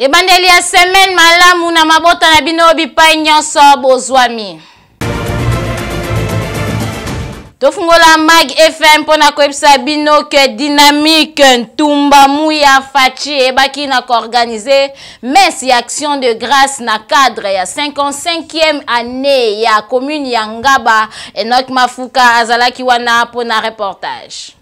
E bandeli ya semaine malamu na mabota na bino bipai nyonso bozwami. Tofungola Mag FM pona koepsa bino ke dynamique Ntumba Muya Fachi ebaki na ko organiser messe ya action de grâce na cadre ya 55e année ya commune ya Ngaba. Enoch Mafuka azalaki wana pona reportage.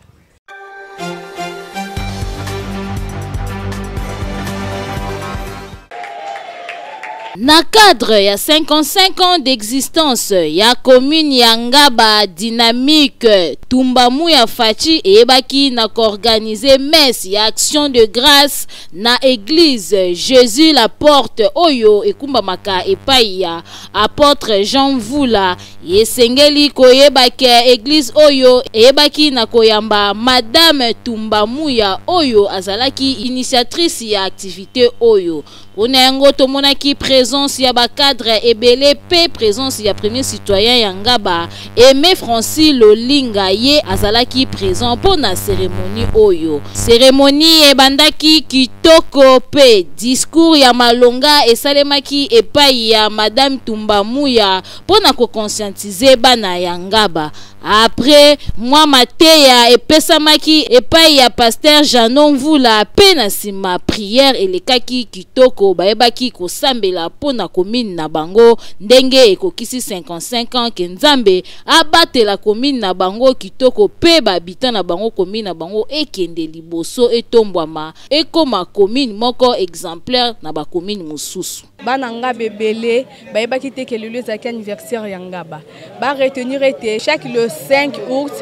Na cadre ya 55 ans d'existence ya commune ya Ngaba dynamique Ntumba Muya Fachi ebaki na ko organiser messe ya action de grâce na église Jésus la porte oyo ekumba maka epai ya apôtre Jean Vula yesengeli koyebaki église oyo ebaki na koyamba madame Ntumba Muya oyo azalaki initiatrice ya activité oyo. Onengo tomonaki présence ya ba cadre ebele pe présence ya premier citoyen ya Ngaba Aimé Francis Lolinga ye azalaki présent pour na cérémonie oyo. Cérémonie ebandaki kitoko pe discours ya malonga esalemaki epai ya madame Ntumba Muya pour na ko conscientiser bana ya Ngaba. Après moi mateya epesamaki epai ya pasteur Janon Vula pe na sima prière elekaki kitoko baebaki kosambela pona commune na bango ndenge ekokisi 55 ans ke Nzambe abatela commune na bango kitoko pe babita na bango commune na bango ekende liboso etombwama ekoma commune moko exemplaire na ba commune mosusu. Bana Ngaba ebele baebaki te ke lelo ezalaki anniversaire ya Ngaba ba retenir ete chaque le 5 août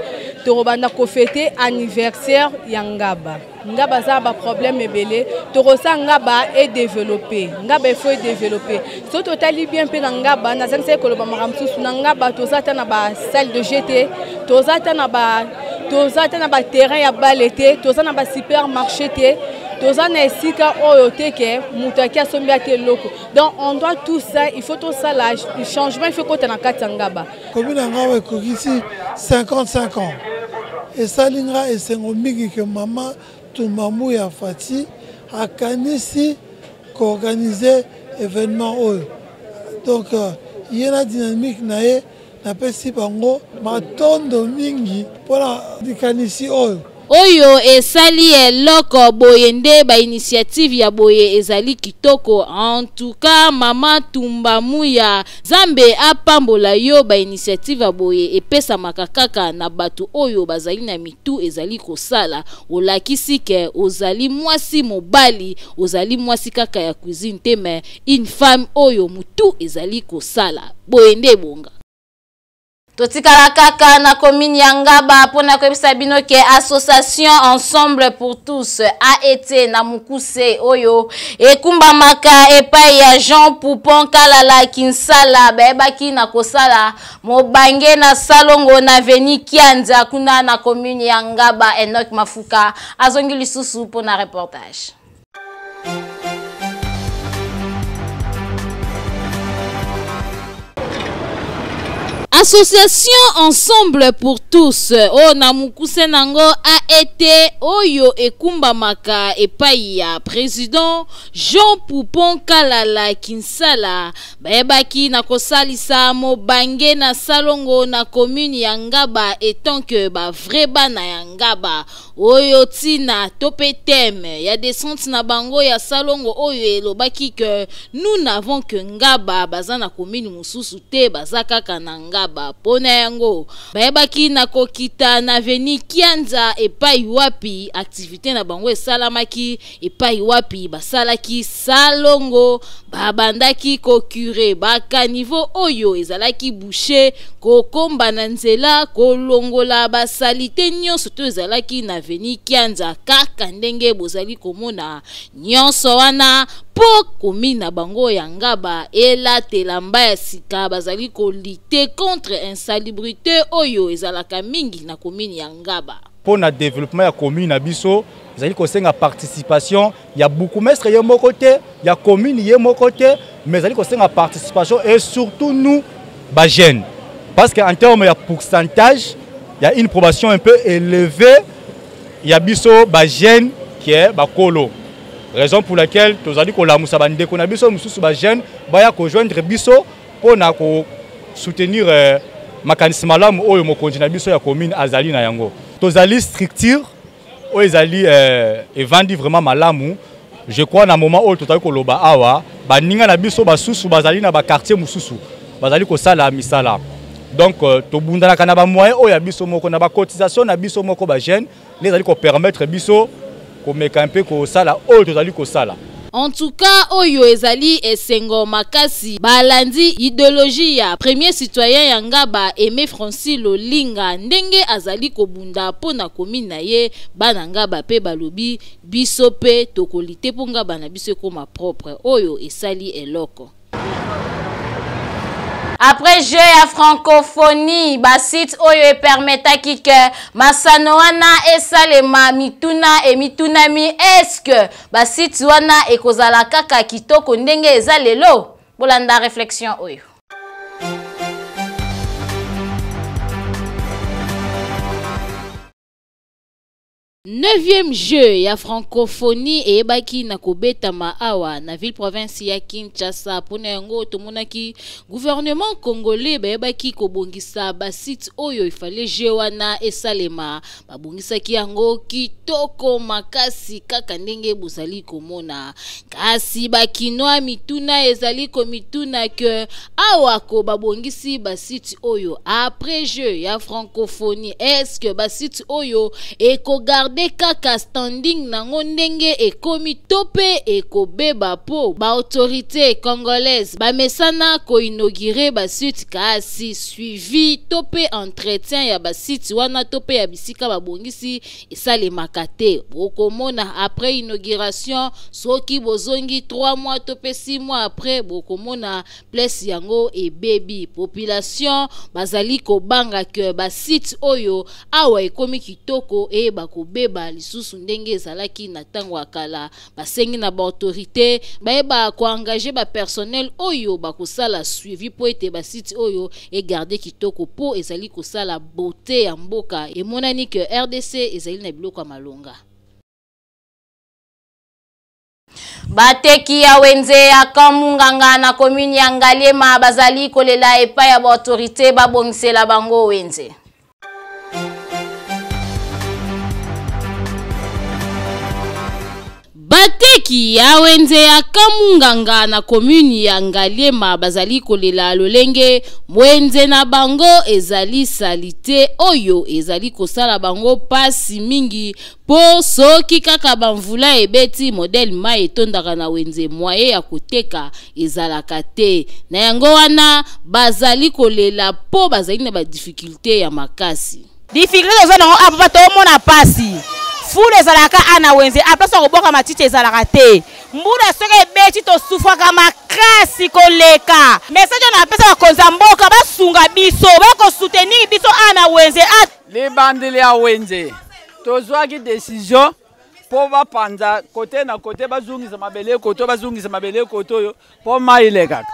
torobanda ko fêter anniversaire ya Ngaba. Ngaba za ba problème ebele torosa Ngaba est développé. Ngaba faut développer. So totali bien pe na Ngaba na zanse ko loba maramsusu na Ngaba tozata na ba salle de GT, tozata na ba terrain ya balete, tozata na ba supermarché te. Tozana esika oyo teke mutaki asombi ate loko. Donc on doit tout ça, il faut tout ça là, le changement il faut qu'on ait na kati Ngaba. Commune Ngaba ekokisi 55 ans. Et ça linga esengo mingi que maman Ntumba Muya Fachi akanisi ko organiser événement oyo. Donc yena dynamique nae na pesi bango matondo mingi pona dikanisi oyo. Oyo esali eloko boyende ba initiative ya boye ezali kitoko. En tout cas mama Ntumba Muya Zambe apambola yo ba initiative ya boye epesa makakaka na batu oyo bazali na mitu ezali kosala. Olakisi ke ozali mwasi mobali ozali mwasi kaka ya cuisine te mais une femme oyo mutu ezali kosala boyende bonga. Totikala kaka na commune ya Ngaba pona koyebisa bino ke association ensemble pour tous a été na mukuse oyo ekumba maka epai ya Jean Poupon Kalala Kinsala baebaki na kosala mobange na salongo na veni Kianza kuna na commune ya Ngaba. Enoch Mafuka azongi lisusu pona reportage. Association ensemble pour tous o na mukuse nango a été oyo ekumba maka epai ya président Jean Poupon Kalala Kinsala baebaki na kosalisa mobange na salongo na commune ya Ngaba etant que ba vrai bana ya Ngaba oyo tina topetem ya descente na bango ya salongo oyo elobaki que nous n'avons que Ngaba bazana commune mususu te bazakaka na Ngaba. Pona yango baebaki na kokita na veni Kianza epai wapi activité na bango esalamaki epai wapi basalaki salongo babandaki kokure baka niveau oyo ezalaki boucher kokomba na nzela kolongola basalite nyonso to ezalaki na veni Kianza kaka ndenge bozali komona nyonso wana po commune na bango ya Ngaba elatela mbaya sika bazali kolite contre insalubrité oyo ezalaka mingi na commune ya Ngaba. Pour le développement de la commune à Bisso, vous allez conseiller la participation. Il y a beaucoup de il y a mon côté, il y a commune, il y a mon côté, mais vous allez conseiller la participation et surtout nous, les jeunes. Parce qu'en termes de pourcentage, il y a une proportion un peu élevée. Il y a Bisso, les jeunes qui est Bakolo. Raison pour laquelle nous avons dit que la moussa bande qu'on a biso mususu ba jeune baya ko joindre biso pour na ko soutenir mécanisme malamu oyo mokonzi na biso ya commune azali na yango. Tozali structure oyo ezali evandi vraiment malamu. Je crois na moment où totali ko loba awa baninga na biso basusu bazali na ba quartier mususu bazali ko sala misala. Donc to bundana kana ba moyen oyo ya biso moko na ba cotisation na biso moko ba jeune les ali ko permettre biso ko meka un peu ko sala oyo tozali ko sala. En tout cas, oyo ezali esengo makasi balandi idéologie ya premier citoyen Yangaba Aimé Francis Lolinga ndenge azali kobunda pona commune na ye bana Ngaba pe balobi biso pe tokolite po Ngaba na biso koma propre oyo esali eloko. Après jeu à francophonie, basit oyo permetta kike masano wana esalema mituna e mitunami est-ce que basit wana ekozala kaka kitoko ndenge ezalelo bolanda réflexion oyo. 9e jeu ya francophonie et ebaki na kobeta maawa na ville province ya Kinshasa pona yango tomonaki gouvernement congolais ebaki kobongisa basite oyo ifale jeu wana esalema babongisaki yango kitoko makasi kaka ndenge bozali komona kasi bakinoa mituna ezali komituna ke awa ko babongisi basite oyo après jeu ya francophonie est-ce que basite oyo ekogarde kaka standing nango ndenge ekomi tope ekobeba po ba autorité congolaise ba mesana ko inaugurer ba site kasi suivi tope entretien ya ba site wana tope ya bisika babongisi esale makate bokomona après inauguration soki bozongi 3 mois tope 6 mois après bokomona place yango e baby population bazali ko banga ke ba site oyo awa ekomi kitoko e bakobeba lisusu ndenge ezalaki na tango akala basengi na ba autorité baeba ko engager ba personnel oyo bakosala suivi po ete ba site oyo e garder kitoko po ezali kosala beauté ya mboka emonani ke RDC ezali na biloko malonga. Bateki ya wenze ya Kamunganga na commune ya Ngaliema bazali kolela epa ya ba autorité babongisela bango wenze. Bateki ya wenze ya Kamunganga na commune ya Ngaliema bazali kolela lolenge mwenze na bango ezali salite oyo ezali kosala bango pasi mingi po soki kaka bamvula ebeti model mai etondaka na wenze moye ya koteka ezalaka te na yango wana bazali kolela po bazali na ba difficulté ya makasi difficulté ezana apa to mona pasi fule zalaka ana wenze aplaso koboka matite ezalaka te mbula soke beti to sufaka makasi koleka message na pesa bakonza mboka basunga biso bako soutenir biso ana wenze les bandeli ya wenze tozwaki décision po bapanza kote na kote bazungisa mabele koto bazungisa mabele koto yo po maileka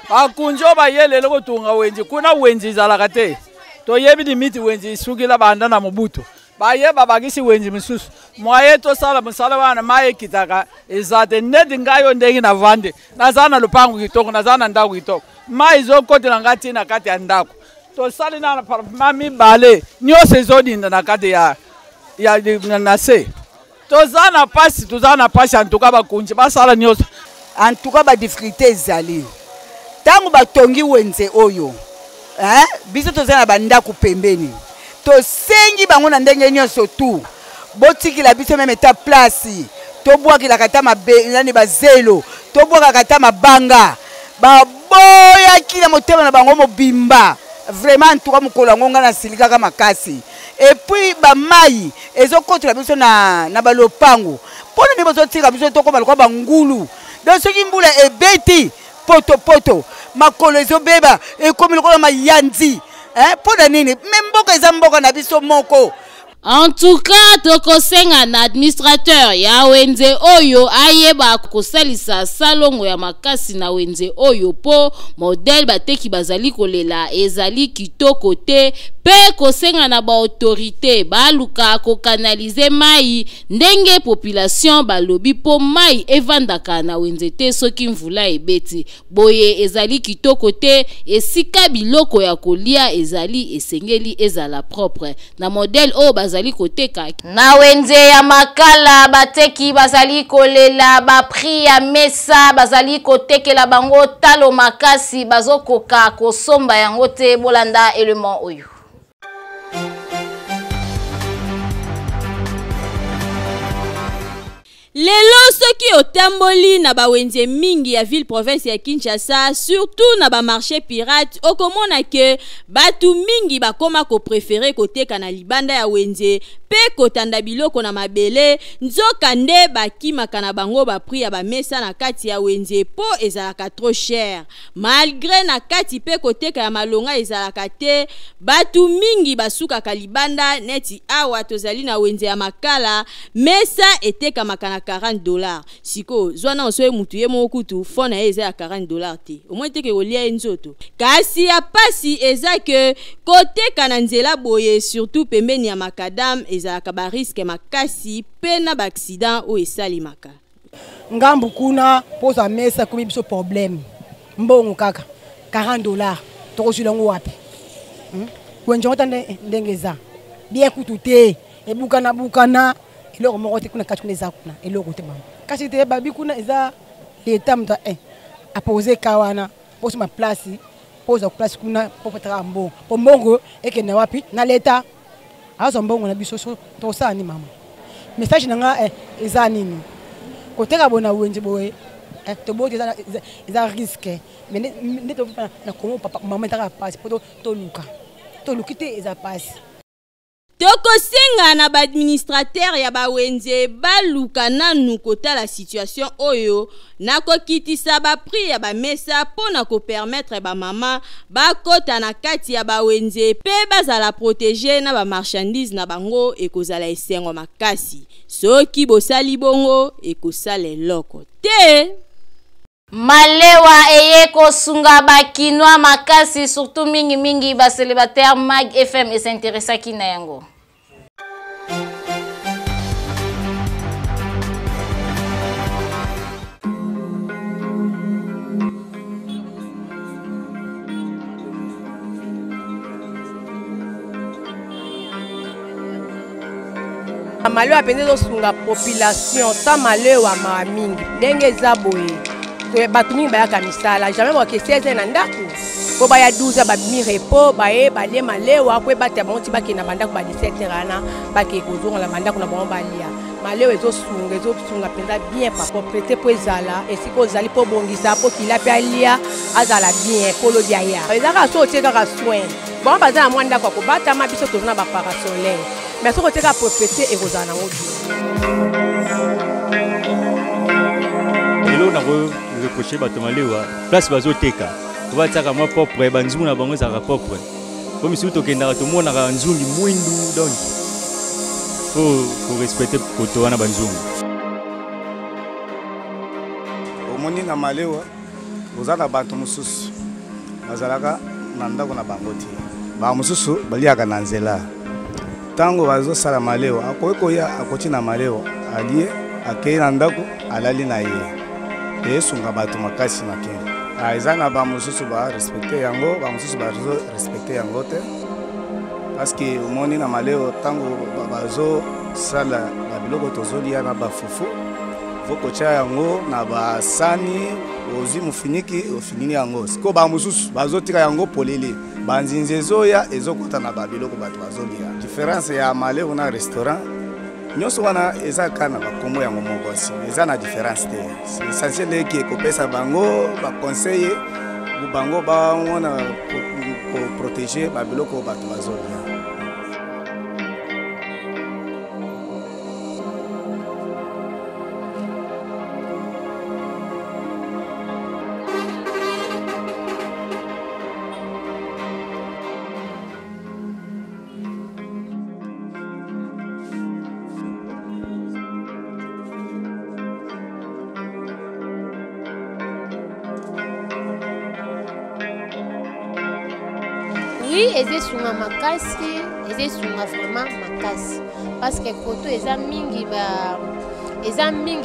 bakunjo bayelele kotunga wenze kuna wenze ezalaka te toyebi limiti wenze isukila banda na mobutu baye babagisi wenzi misusu mwaye to sala musala wana maye kitaka ezate nedi ngayo ndenge na vande nazana lupangu kitoko nazana ndaku kitoko mai zo kote na ngati na kati ya ndaku to sali na mami bale nyose zodinda na kati ya nase to zana pasi antuka bakunji basala nyose antuka ba difficulté ezali tangu batongi wenze oyo biso to zana bandaku pembeni to sengi bango na ndenge nyonso tu botikila biso meme ta place to bwakila kata mabeni bazelo to bwaka kata mabanga baboya kila motema na bango mobimba vraiment tout comme kolonga na silika kama makasi et puis ba mai ezokotela biso na balopango pona mbi bozotika biso to koma lokwa bangulu donc soki mbula ebeti poto makolo ezobeba ekomi lokwa mayandi. Pour nini mboka eza mboka na biso moko. En tout cas, tokosenga na administrateur ya wenze oyo ayeba kosalisa salongo ya makasi na wenze oyo po modèle bateki bazali kolela ezali kitoko te pe kosenga na ba autorité baluka ko kanaliser mai ndenge population balobi po mai evandaka na wenze te soki mvula ebeti boye ezali kitoko te esika biloko ya kolia ezali esengeli ezala propre na modèle o bazali koteka na wenze ya makala bateki bazali kolela ba prix ya mesa bazali kotekela bango talo makasi bazokoka kosomba yango te bolanda element oyo. Lelo soki otamboli na bawenze mingi ya ville province ya Kinshasa, surtout na ba marché pirate, okomona ke batu mingi bakoma ko préférer koteka na libanda ya wenze pe kotanda biloko na mabele nzoka nde bakimaka na bango ba prix ya ba mesa na kati ya wenze po ezalaka trop cher. Malgré na kati pe koteka ya malonga ezalaka te, batu mingi basukaka libanda neti awa tozali na wenze ya makala mesa eteka makana $40. Siko zwana osoe mutu ye mokutu fona eza ya $40 te. Au moins teke olia enzoto. Kasi ya pasi eza ke koteka na nzela boye surtout pembeni ya makadam ezalaka ba risque makasi pe na ba accident o esalimaka. Ngambu kuna poza mesa kumi biso problème. Mbongo kaka $40. Tokosula ngo wapi? Kwenje ngotande ndengeza. Bien kutu te. Ebukana eloko moko te kuna kati kuna eza kuna eloko te mama kasi te babi kuna eza leta mta apose kawana pose ma place pose place kuna popotaka mbongo po mbongo ekende wapi na leta azo mbongo na biso so to sani mama message nanga eza nini koteka bona wenje boye to bote eza risque mais ne to na komo papa mama taka passe poto to lukite eza passe. Tokosenga na ba administrateur ya ba wenze baluka nanu kota la situation oyo na kokitisa ba prix ya ba mesa pona ko permettre ba mama ba kota na kati ya ba wenze pe bazala protéger na ba marchandise na bango ekozala esengo makasi soki bosali bongo ekosala eloko te. Malewa eye kosunga bakinwa makasi surtout mingi ba célibataire Mag FM et s'intéressa ki na yango. Malewa pende sunga population ta malewa ma mingi ndenge zaboye. Batu mingi bayaka misala jamais moke 16 na ndako po baya 12 ba mire po baye bale malewa po bata bonti bakina bandako ba 17 rana bake kozonga la bandako na bongo balia malewa ezosunga penza bien pa propriété po ezala esiko zali po bongisa po kila pe alia azala bien polo dia ya ezaka so teka ka soin bon bazala mwanda ko bata ma biso tozona ba parasolaire mais so teka propriété ekozana ngodi elo na reprocher batomalewa place bazoteka kobataka mwa propre banzungu na bango ezalaka propre po misusu tokendaka tomonaka nzungi mwindu donc faut respecter koto wana banzungu omoni na malewa oza na bato mosusu bazalaka na ndako na bango te ba mosusu baliaka na nzela ntango bazosala malewa akoki koya akoti na malewa alie akei na ndako alali na ye esunga bato makasi na kende eza na ba mosusu ba respecter yango ba mosusu ba respecter yango te parce que omoni na maleo tango bazo sala ba biloko tozolia na ba fufu vokocha yango na ba sani ozi mufiniki ofinini yango siko ba mosusu bazotika yango polele banzinze zoya ezokota na ba biloko bato bazolia différence ya maleo na restaurant nyonso wana eza kana bakombo yango moko si eza na différence te essentiel eki ekopesa bango baconseiller bango baona ko protéger babiloko bato bazolia. Oui, eza sunga makasi, eza sunga vraiment makasi. Parce que koto eza mingi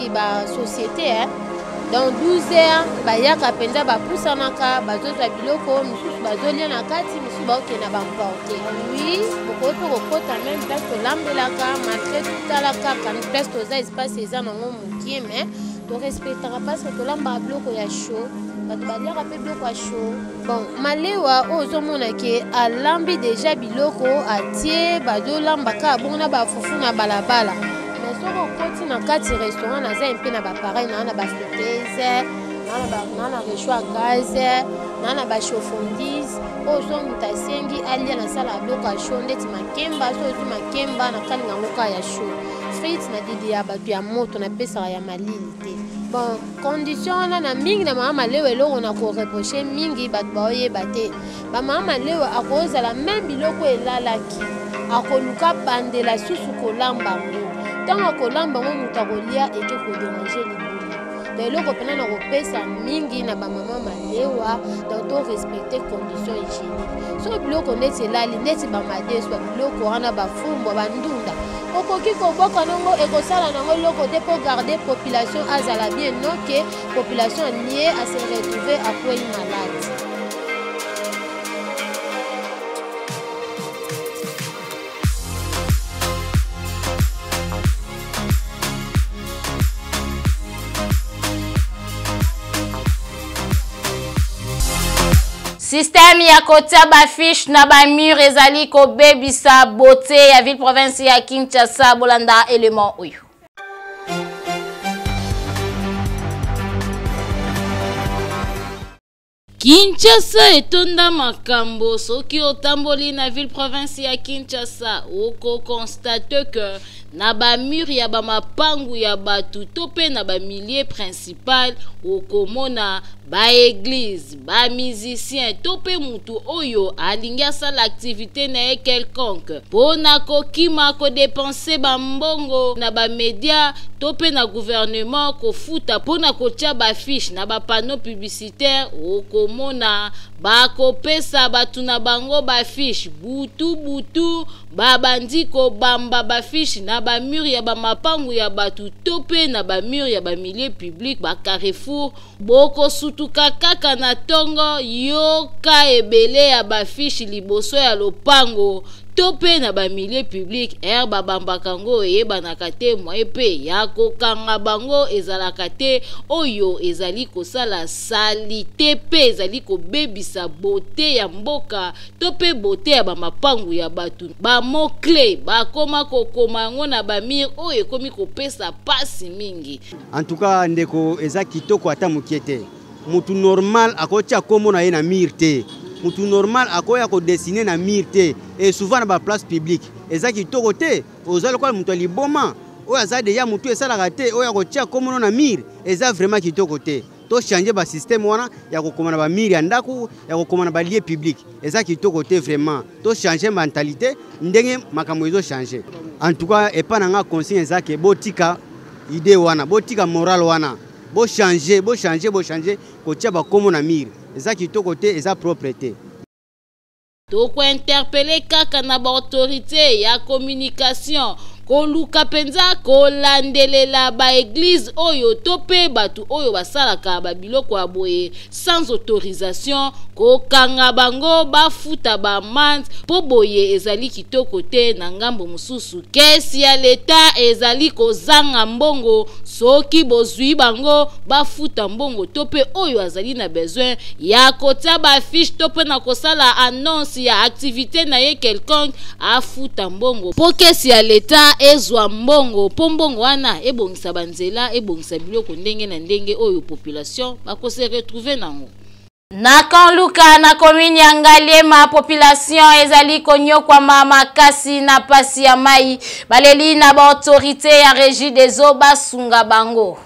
ba société hein. Dans 12 heures, bayaka penza bapusanaka, bazozwa biloko, misusu bazolia na kati, misusu baokena bamporte. Oui, bokoto kokota même place tolambelaka, malgré totalaka, quand place toza espace eza nango mokie, mais to respectera parce que tolamba biloko ya chaud, bato baliaka pe biloko ya chaud. Bon, malewa ozomona ke alambi déjà biloko atie, bazolambaka abona bafufu na balabala. Soko koti na kati restaurant naza un peu na ba pareil na ba friteuse na réchaud à gaz na ba chauffondise ozo mutasengi alia na sala bloka chaud ndeti makemba so makemba na kalinga ngoka ya chaud frites na didi ya batu ya moto na pesa ya malili te. Bon condition na mingi na mama lewe lo on a ko reprocher mingi batu baoye bate ba mama lewe akozala même biloko elalaki akoluka bandela susu kolamba ngo tant kolamba ngo mutakolia eke ko déranger libulu de loko pena na kopesa mingi na ba mama malewa dans to respecter conditions hygiéniques so biloko neti lali neti ba madeswa biloko wana ba fumbo ba ndunda okoki koboka nango ekosala nango loko te pour garder population azala bien non que population liée à se retrouver après une maladie. Système ya kotia ba fiche na ba mur ezali ko bebisa beauté ya ville province ya Kinshasa bolanda élément oyo. Kinshasa etonda makambo soki otamboli na ville province ya Kinshasa oko constate que na ba mur ya ba mapangu ya batu tope na ba milieu principal okomona ba église ba musicien tope mutu oyo alingi asala activité na ye quelconque pona kokima ko dépenser ba mbongo na ba média tope na gouvernement kofuta pona kotia ba fiche na ba panneau publicitaire okomona ba kopesa batu na bango ba fiche butu babandi ko bamba ba fiche na ba mur ya ba mapangu ya batu tope na ba mur ya ba milieu public ba carrefour boko sutuka kaka na tongo yoka ebele ya ba fiche liboso ya lopango tope na ba milieu public babambaka ngo eyebanaka te mwa pe ya kokanga bango ezalaka te oyo ezali kosala salite pe ezali kobebisa beauté ya mboka tope beauté ya bamapangu ya batu bamokle bakoma kokoma yango na bamir oyo ekomi kopesa pasi mingi. En tout cas ndeko eza kitoko ata mokie te mutu normal akotia komo na ye na mir te mutu normal akoya ko dessiner na mir te et souvent na ba place publique eza kitoko te ozali kwa mutu liboma oyo aza deja mutu esalaka te oyo akotia komo na mir eza vraiment kitoko te to changer ba système wana ya kokoma na ba mir ya ndaku ya kokoma na ba lieu public eza kitoko te vraiment to changer mentalité ndenge makambo ezo changer. En tout cas et pas nanga conscience eza ke botika idée wana botika moral wana bo changer kotia ba komo na mir eza kitoko te eza propre te. Toko interpeller kaka na ba autorité ya communication koluka penza kolandelela ba église oyo tope batu oyo basalaka ba biloko ya boye sans autorisation kokanga bango bafuta ba mande po boye ezali kitoko te na ngambo mususu kesi ya leta ezali kozanga mbongo soki bozwi bango bafuta mbongo tope oyo azali na besoin ya kotia ba fiche tope na kosala annonce ya activité na ye quelconque afuta mbongo po kesi ya leta ezwa mbongo po mbongo wana ebongisa banzela ebongisa biloko ndenge na ndenge oyo population bakose retrouver nango. Na Kanluka na commune ya Ngaliema population ezali konyokwa makasi na pasi ya mai baleli na ba autorité ya régie des eaux basunga bango.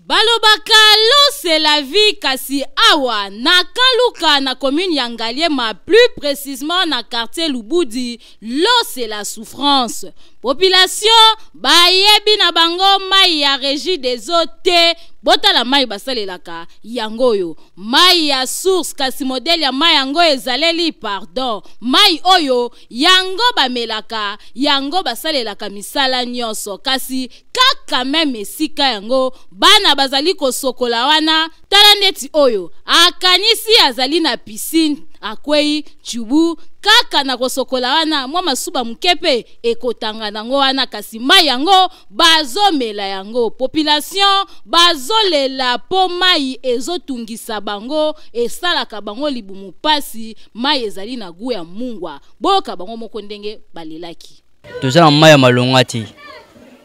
Balobaka l'eau c'est la vie kasi awa na Kanluka na commune ya Ngaliema plus précisément na quartier Lubudi l'eau c'est la souffrance. Population bayebi na bango mai ya régie des eaux te botala mai basalelaka yango yo mai ya source kasi modèle ya mai yango ezaleli pardon mai oyo yango bamelaka yango basalelaka misala nyonso kasi kaka meme esika yango bana bazali kosokola wana tala ndeti oyo akanisi azali na piscine akwei chubu kaka na kosokola wana mwa masuba mukepe ekotanga nango wana kasi mai yango bazomela yango population bazolela po mai ezotungisa bango esalaka bango libumu pasi mai ezali na gu ya mungwa boka bango moko ndenge balelaki toza na mai ya malonga te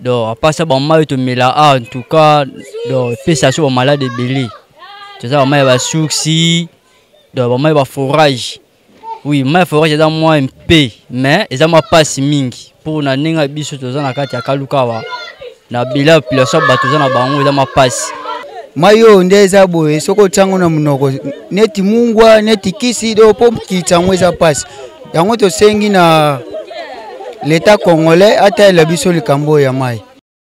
donc à part ça ba mai tomela en tout cas donc pesa so ba malade ebele toza ba mai ba suksi donc ba mai ba forage. Oui, mais il faudrait que moi un peu, mais ils ont pas si mingi pour na ninga biso toza na kati ya kalukawa na bila pila so batoza na bango ils ont pas mayo ndeza boye soko tsango na munoko neti mungwa neti kisi do po kitsango eza passe yango to sengi na l'état congolais ata la biso likambo ya mai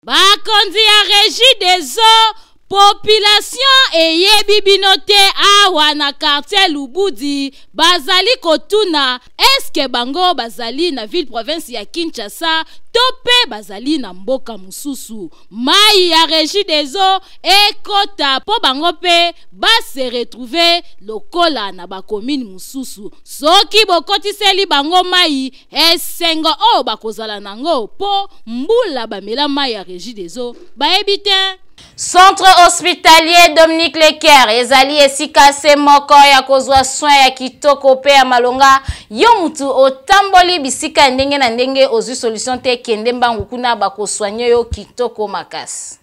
bakonzi ya régie des eaux population eyebi bino te awa na quartier Lubudi bazali kotuna eske bango bazali na ville province ya Kinshasa tope bazali na mboka mususu mai ya régie des eaux ekota po bango pe base retrouver lokola na ba commune mususu soki bokotiseli bango mai esengo o bakozala nango po mbula bamela mai ya régie des eaux bayebi te. Centre hospitalier Dominique Leker ezali esika se moko ya kozwa soin ya kitoko pe ya malonga yo mutu otamboli bisika ndenge na ndenge ozu solution te kende mbangu kuna bakoswanye yo kitoko makasi.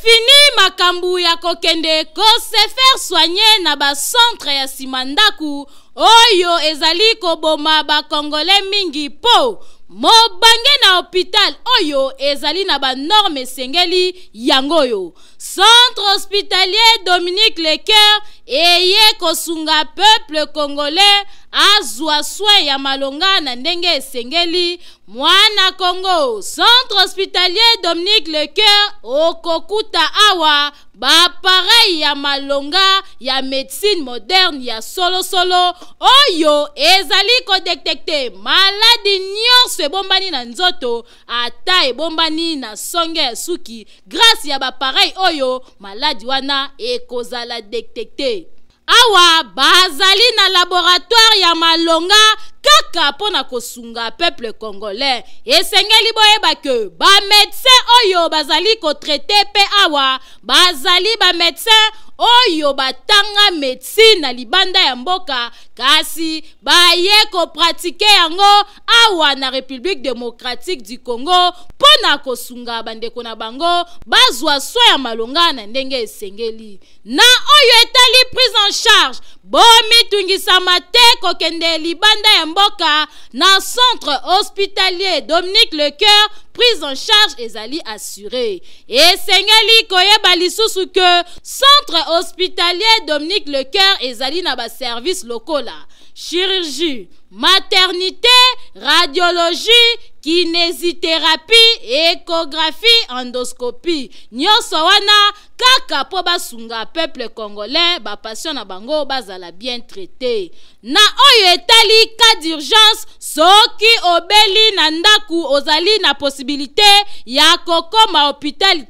Fini makambu ya kokende ko se faire soigner na ba centre ya simandaku oyo ezali koboma ba congolais mingi po mobange na hôpital oyo ezali na ba norme sengeli yangoyo. Centre hospitalier Dominique Leker eye kosunga peuple congolais azwa soin ya malonga na ndenge esengeli mwana Congo. Centre hospitalier Dominique Leker okokuta awa ba pareil ya malonga ya médecine moderne ya solo oyo ezali ko détecter maladie nyonso ebombani na nzoto ata ebombani na songe ya suki grâce ya ba pareil oyo maladie wana ekozala détecter. Awa bazali na laboratoire ya malonga kaka pona kosunga peuple congolais esengeli boyeba ke ba médecin oyo bazali ko traiter pe awa bazali ba médecin oyo batanga médecine na libanda ya mboka kasi baye ko pratiquer yango awa na République démocratique du Congo pona kosunga bandeko na bango bazwa soin ya malonga na ndenge esengeli na oyo etali prise en charge bomi tungisama te kokende libanda ya mboka na centre hospitalier Dominique Leker prise en charge ezali assurée et sengeli koyeba lisusu que centre hospitalier Dominique Leker ezali na ba service lokola chirurgie maternité radiologie kinésithérapie échographie endoscopie nyonso wana kaka po basunga peuple congolais ba patient na bango bazala bien traité na oyo etali cas d'urgence soki obeli na ndaku ozali na possibilité ya kokoma hôpital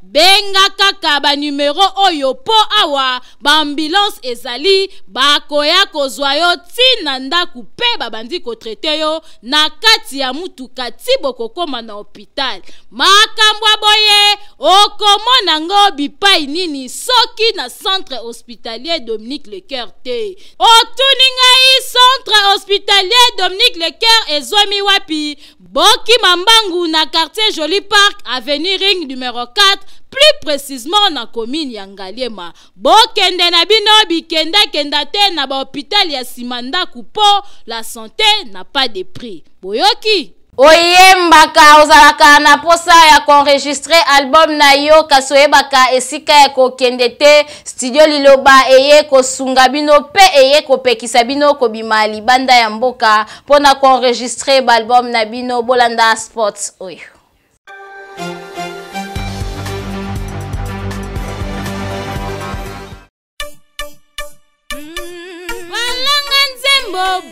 benga kaka ba numéro oyo po awa ba ambulance ezali bakoya kozwa yo tina ndaku pe babandi ko traité yo na kati ya mutuka ti bokokoma na hôpital makambo boye okomona ngo bipai nini soki na centre hospitalier Dominique Leker te otuninga i centre hospitalier Dominique Leker ezwami wapi boki mambangu na quartier Joli Park avenue Ring numéro 4 plus précisément na commune ya Ngaliema bokende na bino bikenda kenda te na ba hôpital ya Simandaku po la santé n'a pas de prix boyoki. oyembaka ozalaka na posa ya enregistrer album na yo kasi oyebaka esika ya kokende te studio liloba eye kosunga bino pe eye kopekisa bino kobima libanda ya mboka pona enregistrer album na bino bolanda sports oyo.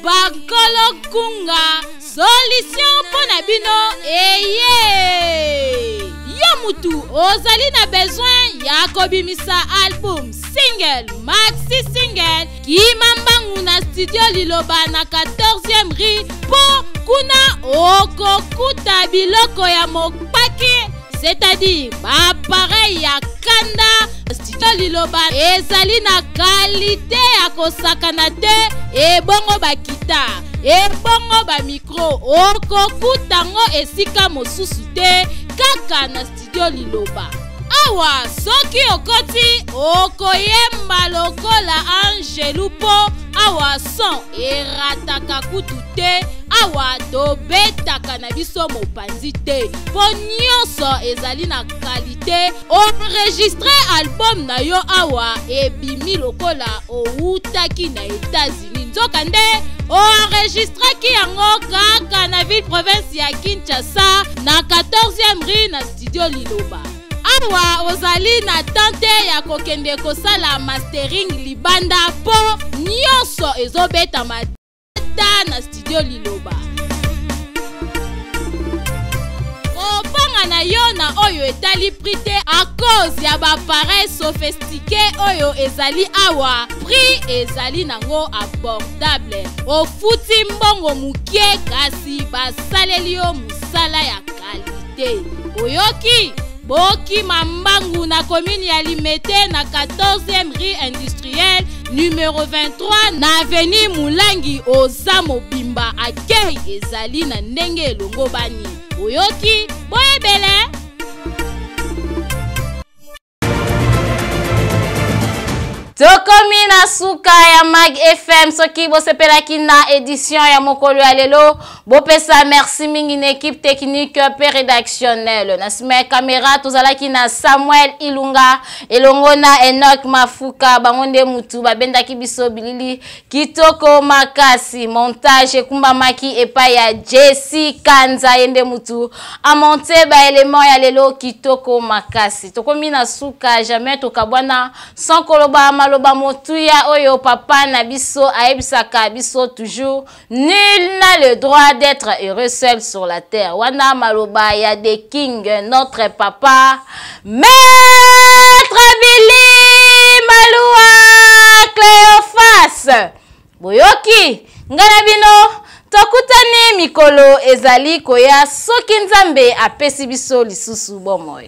Bakolo kunga solution pona bino eye yo mutu ozali na besoin ya kobimisa album single maxi single kimambangu na studio liloba na 14e rue po kuna okokuta biloko ya mopaki c'est-à-dire appareil ya kanda studio liloba ezali na qualité ya kosakana te ebongo bakita ebongo ba micro okokutango esika mosusu te kaka na studio liloba. Awa soki okoti okoyemba lokola Angelu po awa son erataka kutu te awa tobetaka na biso mopanzi te po nyonso ezali na kalite enregistre album na yo awa ebimi lokola outaki na États-Unis nzoka nde enregistraki yango kaka na ville province ya Kinshasa na 14e rue na studio liloba. Awa ozali na tante ya kokende kosala mastering libanda po nyonso ezobeta madata na studio liloba. Kopanga na yo na oyo etali prix te a cause ya bappareil sophistiqué oyo ezali awa prix ezali nango abordable ofuti mbongo mukie kasi basaleli yo musala ya kalite oyoki Boki Mambangu na commune ya Limete na 14e rue industrielle numéro 23 na avenue Moulangi oza mobimba akei ezali na ndenge elongo bani. Oyoki boyebele. Tokomi na suka ya Mag FM soki bosepelaki na édition ya mokolo ya lelo bopesa merci mingi na équipe technique pe rédactionnelle na sima caméra tozalaki na Samuel Ilunga elongo na Enoch Mafuka bangonde mutu babendaki biso bilili kitoko makasi montage kumba maki epa ya Jesse Kanza yende mutu a monter ba élément ya lelo kitoko makasi tokomi na suka jamais tokabwana sans koloba maloba motuya oyo papa na biso aebisaka biso toujours nul n'a le droit d'être heureux seul sur la terre wana maloba ya The King notre papa Maître Billy Malua Cléophas boyoki ngana bino tokutani mikolo ezali koya soki nzambe apesi biso lisusu bomoy.